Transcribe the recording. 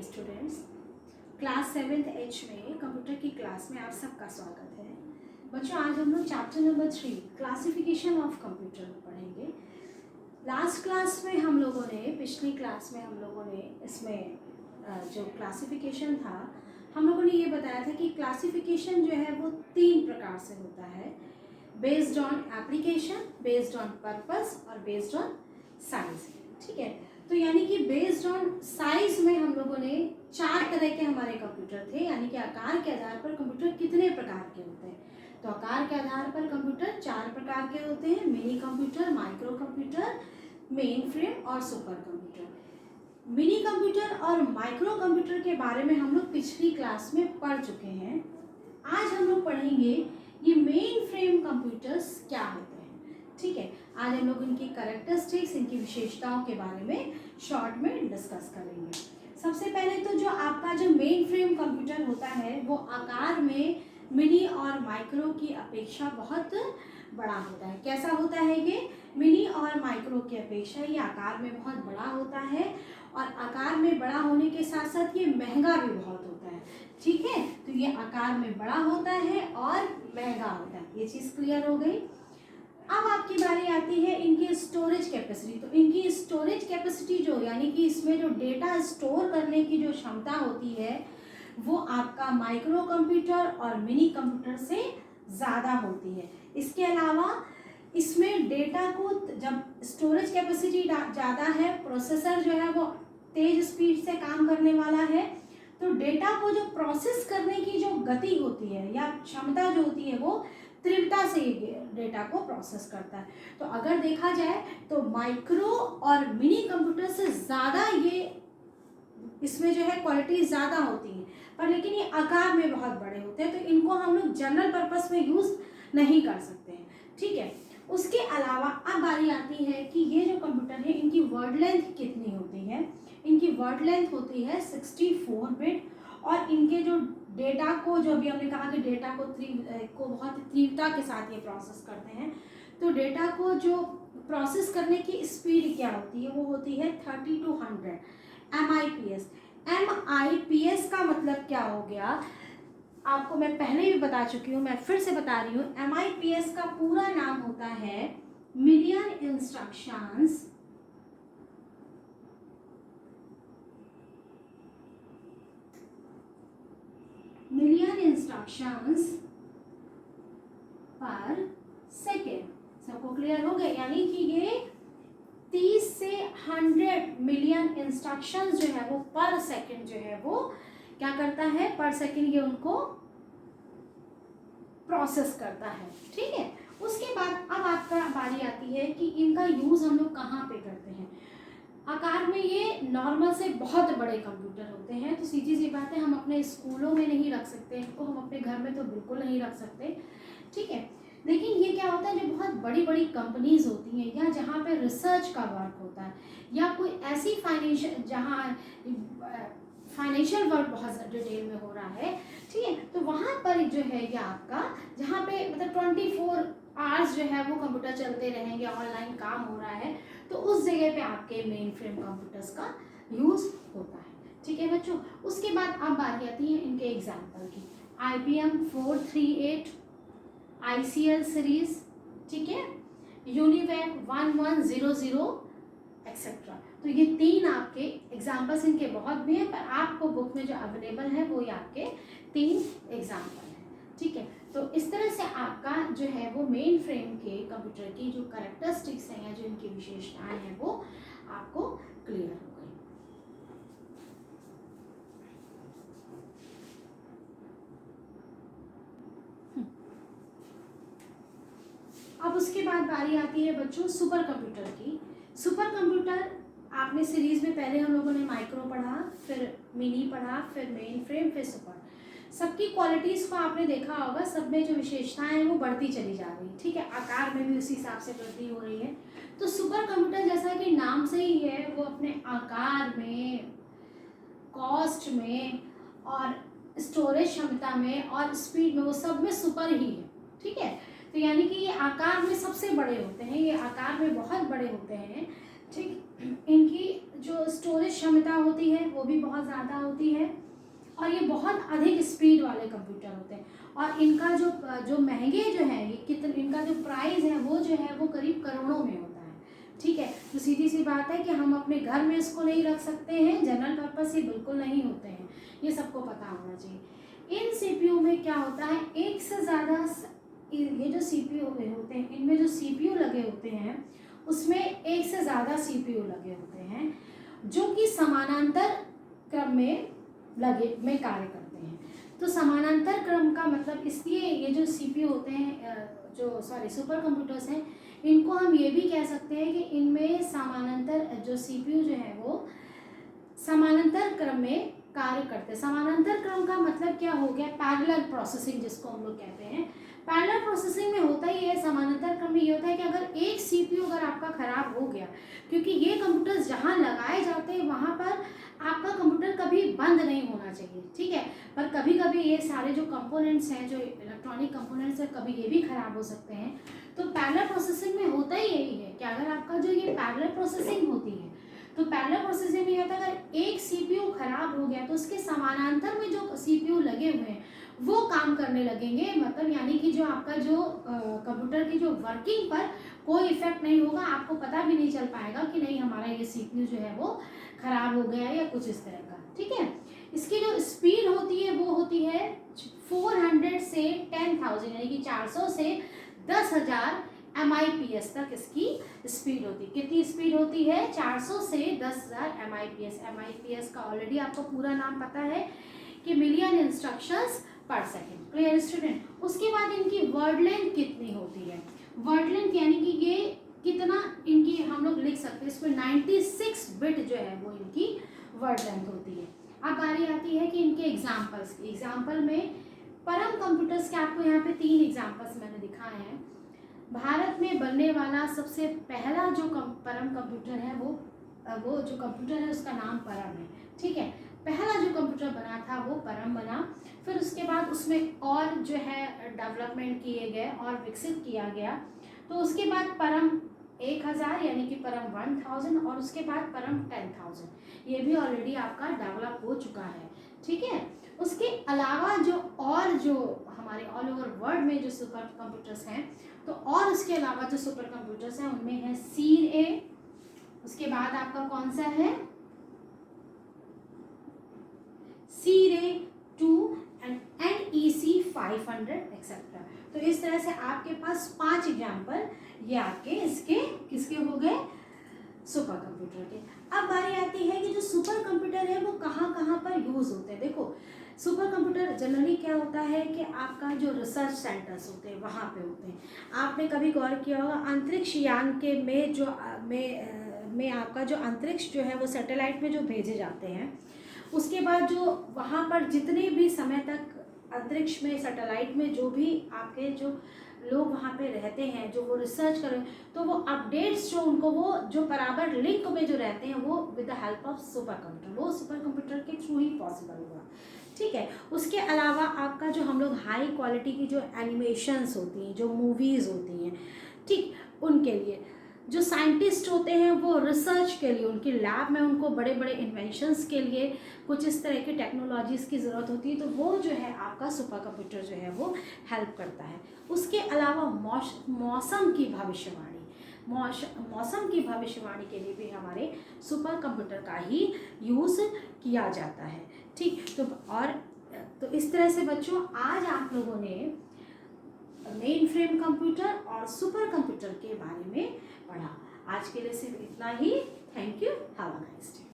Dear students, class 7th H में computer की class में आप सबका स्वागत है। बच्चों, आज हम लोग chapter number 3 classification of computer पढ़ेंगे। लास्ट क्लास में हम लोगों ने, पिछली क्लास में हम लोगों ने इसमें जो क्लासिफिकेशन था, हम लोगों ने ये बताया था कि क्लासिफिकेशन जो है वो 3 प्रकार से होता है, based on application, based on purpose और बेस्ड ऑन साइज। ठीक है, तो यानी कि बेस्ड ऑन साइज में हम लोगों ने 4 तरह के हमारे कंप्यूटर थे, यानी कि आकार के आधार पर कंप्यूटर कितने प्रकार के होते हैं। तो आकार के आधार पर कंप्यूटर 4 प्रकार के होते हैं, mini computer, micro computer, main frame और सुपर कंप्यूटर। मिनी कंप्यूटर और माइक्रो कंप्यूटर के बारे में हम लोग पिछली क्लास में पढ़ चुके हैं। आज हम लोग पढ़ेंगे ये मेन फ्रेम कंप्यूटर्स क्या होते हैं। ठीक है, आज हम लोग इनकी कैरेक्टरिस्टिक्स, इनकी विशेषताओं के बारे में शॉर्ट में डिस्कस करेंगे। सबसे पहले तो जो आपका जो मेन फ्रेम कंप्यूटर होता है वो आकार में मिनी और माइक्रो की अपेक्षा बहुत बड़ा होता है। कैसा होता है ये? मिनी और माइक्रो की अपेक्षा ये आकार में बहुत बड़ा होता है, और आकार में बड़ा होने के साथ साथ ये महंगा भी बहुत होता है। ठीक है, तो ये आकार में बड़ा होता है और महंगा होता है। ये चीज़ क्लियर हो गई। अब आपकी बारी आती है इनकी स्टोरेज कैपेसिटी। तो इनकी स्टोरेज कैपेसिटी जो, यानी कि इसमें जो डेटा स्टोर करने की जो क्षमता होती है वो आपका माइक्रो कंप्यूटर और मिनी कंप्यूटर से ज़्यादा होती है। इसके अलावा इसमें डेटा को, जब स्टोरेज कैपेसिटी ज़्यादा है, प्रोसेसर जो है वो तेज स्पीड से काम करने वाला है, तो डेटा को जो प्रोसेस करने की जो गति होती है या क्षमता जो होती है वो तीव्रता से डेटा को प्रोसेस करता है। तो अगर देखा जाए तो माइक्रो और मिनी कंप्यूटर से ज़्यादा ये, इसमें जो है क्वालिटी ज़्यादा होती है, पर लेकिन ये आकार में बहुत बड़े होते हैं, तो इनको हम लोग जनरल पर्पस में यूज़ नहीं कर सकते हैं। ठीक है, उसके अलावा अब बारी आती है कि ये जो कंप्यूटर है इनकी वर्ड लेंथ कितनी होती है। इनकी वर्ड लेंथ होती है 64 बिट, और इनके जो डेटा को, जो अभी हमने कहा कि डेटा को बहुत तीव्रता के साथ ये प्रोसेस करते हैं, तो डेटा को जो प्रोसेस करने की स्पीड क्या होती है वो होती है 30 to 100 MIPS। MIPS का मतलब क्या हो गया, आपको मैं पहले भी बता चुकी हूँ, मैं फिर से बता रही हूँ। MIPS का पूरा नाम होता है मिलियन इंस्ट्रक्शंस पर सेकेंड। सबको क्लियर हो गया? यानी कि ये 30 से 100 मिलियन इंस्ट्रक्शंस जो है वो पर सेकेंड जो है वो क्या करता है, पर सेकेंड ये उनको प्रोसेस करता है। ठीक है, उसके बाद अब आपका बारी आती है कि इनका यूज़ हम लोग कहाँ पे करते हैं। आकार में ये नॉर्मल से बहुत बड़े कंप्यूटर होते हैं, तो सीधी सी बात है, हम अपने स्कूलों में नहीं रख सकते इनको, हम अपने घर में तो बिल्कुल नहीं रख सकते। ठीक है, लेकिन ये क्या होता है, जो बहुत बड़ी बड़ी कंपनीज होती हैं या जहाँ पे रिसर्च का वर्क होता है, या कोई ऐसी फाइनेंशियल, जहाँ फाइनेंशियल वर्क बहुत डिटेल में हो रहा है, ठीक है, तो वहाँ पर जो है ये आपका, जहाँ पे मतलब 24 आवर्स जो है वो कंप्यूटर चलते रहेंगे, ऑनलाइन काम हो रहा है, तो उस जगह पे आपके मेन फ्रेम कंप्यूटर्स का यूज़ होता है। ठीक है बच्चों, उसके बाद अब बारी आती है इनके एग्जाम्पल की। IBM 438 ICL सीरीज, ठीक है, यूनिवैक 1100 एक्सेट्रा। तो ये 3 आपके एग्जाम्पल्स, इनके बहुत भी हैं, पर आपको बुक में जो अवेलेबल है वो ये आपके 3 एग्जाम्पल हैं। ठीक है, तो इस तरह से आपका जो है वो मेन फ्रेम के कंप्यूटर की जो कैरेक्टरिस्टिक्स हैं या जो इनकी विशेषताएं हैं वो आपको क्लियर हो गई। अब उसके बाद बारी आती है बच्चों सुपर कंप्यूटर की। सुपर कंप्यूटर आपने सीरीज में पहले हम लोगों ने माइक्रो पढ़ा, फिर मिनी पढ़ा, फिर मेन फ्रेम, फिर सुपर। सबकी क्वालिटीज़ को आपने देखा होगा, सब में जो विशेषताएं हैं वो बढ़ती चली जा रही है। ठीक है, आकार में भी उसी हिसाब से वृद्धि हो रही है। तो सुपर कंप्यूटर, जैसा कि नाम से ही है, वो अपने आकार में, कॉस्ट में और स्टोरेज क्षमता में और स्पीड में, वो सब में सुपर ही है। ठीक है, तो यानी कि ये आकार में सबसे बड़े होते हैं, ये आकार में बहुत बड़े होते हैं। ठीक, इनकी जो स्टोरेज क्षमता होती है वो भी बहुत ज़्यादा होती है, और ये बहुत अधिक स्पीड वाले कंप्यूटर होते हैं। और इनका जो महंगे जो है, ये कितने, इनका जो प्राइस है वो जो है वो करीब करोड़ों में होता है। ठीक है, तो सीधी सी बात है कि हम अपने घर में इसको नहीं रख सकते हैं, जनरल पर्पस ये बिल्कुल नहीं होते हैं, ये सबको पता होना चाहिए। इन सीपीयू में क्या होता है, एक से ज़्यादा ये जो सीपीयू होते हैं, इनमें जो सीपीयू लगे होते हैं उसमें एक से ज़्यादा सीपीयू लगे होते हैं जो कि समानांतर क्रम में कार्य करते हैं। तो समानांतर क्रम का मतलब इसलिए ये जो सीपीयू होते हैं, सुपर कंप्यूटर्स हैं, इनको हम ये भी कह सकते हैं कि इनमें समानांतर जो सीपीयू जो है वो समानांतर क्रम में कार्य करते हैं। समानांतर क्रम का मतलब क्या हो गया, पैरेलल प्रोसेसिंग जिसको हम लोग कहते हैं। पैरेलल प्रोसेसिंग में होता ही है, समानांतर क्रम में ये होता है कि अगर एक सीपीयू अगर आपका खराब हो गया, क्योंकि ये कंप्यूटर्स जहाँ लगाए जाते हैं वहाँ पर आपका कंप्यूटर कभी बंद नहीं होना चाहिए, ठीक है, पर कभी कभी ये सारे जो कंपोनेंट्स हैं, जो इलेक्ट्रॉनिक कंपोनेंट्स हैं, कभी ये भी खराब हो सकते हैं। तो पैरेलल प्रोसेसिंग में होता ही यही है कि अगर आपका जो ये पैरेलल प्रोसेसिंग होती है, तो पैरेलल प्रोसेसिंग में होता है अगर एक सीपीयू खराब हो गया तो उसके समानांतर में जो सीपीयू लगे हुए हैं वो काम करने लगेंगे, मतलब यानी कि जो आपका जो कंप्यूटर की जो वर्किंग पर कोई इफेक्ट नहीं होगा, आपको पता भी नहीं चल पाएगा कि नहीं हमारा ये सीपीयू जो है वो खराब हो गया है या कुछ इस तरह का। ठीक है, इसकी जो स्पीड होती है वो होती है 400 से 10,000 यानी कि 400 से 10,000 MIPS तक इसकी स्पीड होती है। कितनी स्पीड होती है, 400 से 10,000 MIPS। MIPS का ऑलरेडी आपको पूरा नाम पता है कि मिलियन इंस्ट्रक्शंस पर सेकेंड। Clear student. उसके बाद इनकी वर्ड लेंथ कितनी होती है, वर्ड लेंथ यानी कि ये कितना इनकी हम लोग लिख सकते हैं, इसमें 96 बिट जो है वो इनकी वर्ड लेंथ होती है। अब बारी आती है कि इनके एग्जाम्पल्स की। एग्जाम्पल में परम कंप्यूटर्स के आपको यहाँ पे 3 एग्जाम्पल्स मैंने दिखाए हैं। भारत में बनने वाला सबसे पहला जो परम कंप्यूटर है वो जो कंप्यूटर है उसका नाम परम है। ठीक है, पहला जो कंप्यूटर बना था वो परम बना। फिर उसके बाद उसमें और जो है डेवलपमेंट किए गए और विकसित किया गया। तो उसके बाद परम 1000 यानी कि परम 1000 और उसके बाद परम 10,000, ये भी ऑलरेडी आपका डेवलप हो चुका है। ठीक है, उसके अलावा जो हमारे ऑल ओवर वर्ल्ड में जो सुपर कंप्यूटर्स हैं, तो और उसके अलावा जो सुपर कंप्यूटर्स हैं उनमें है CA, उसके बाद आपका कौन सा है C-Ray 2 एंड NEC 500 एक्सेट्रा। तो इस तरह से आपके पास 5 एग्जाम्पल ये आपके इसके किसके हो गए, सुपर कंप्यूटर के। अब बारी आती है कि जो सुपर कंप्यूटर है वो कहाँ कहाँ पर यूज होते हैं। देखो, सुपर कंप्यूटर जनरली क्या होता है कि आपका जो रिसर्च सेंटर्स होते हैं वहाँ पे होते हैं। आपने कभी गौर किया होगा अंतरिक्ष यान के में आपका जो अंतरिक्ष जो है वो सैटेलाइट में जो भेजे जाते हैं, उसके बाद जो वहाँ पर जितने भी समय तक अंतरिक्ष में सैटेलाइट में जो भी आपके जो लोग वहाँ पे रहते हैं, जो वो रिसर्च कर रहे हैं, तो वो अपडेट्स जो उनको वो जो बराबर लिंक में जो रहते हैं वो with the help of super computer, वो सुपर कंप्यूटर के थ्रू ही पॉसिबल हुआ। ठीक है, उसके अलावा आपका जो हम लोग हाई क्वालिटी की जो एनिमेशंस होती हैं, जो मूवीज़ होती हैं, ठीक, उनके लिए जो साइंटिस्ट होते हैं वो रिसर्च के लिए उनकी लैब में उनको बड़े बड़े इन्वेंशंस के लिए कुछ इस तरह की टेक्नोलॉजीज़ की ज़रूरत होती है, तो वो जो है आपका सुपर कंप्यूटर जो है वो हेल्प करता है। उसके अलावा मौसम की भविष्यवाणी के लिए भी हमारे सुपर कंप्यूटर का ही यूज़ किया जाता है। ठीक, तो इस तरह से बच्चों आज आप लोगों ने मेन फ्रेम कंप्यूटर और सुपर कंप्यूटर के बारे में पढ़ा। आज के लिए सिर्फ इतना ही। Thank you, have a nice day.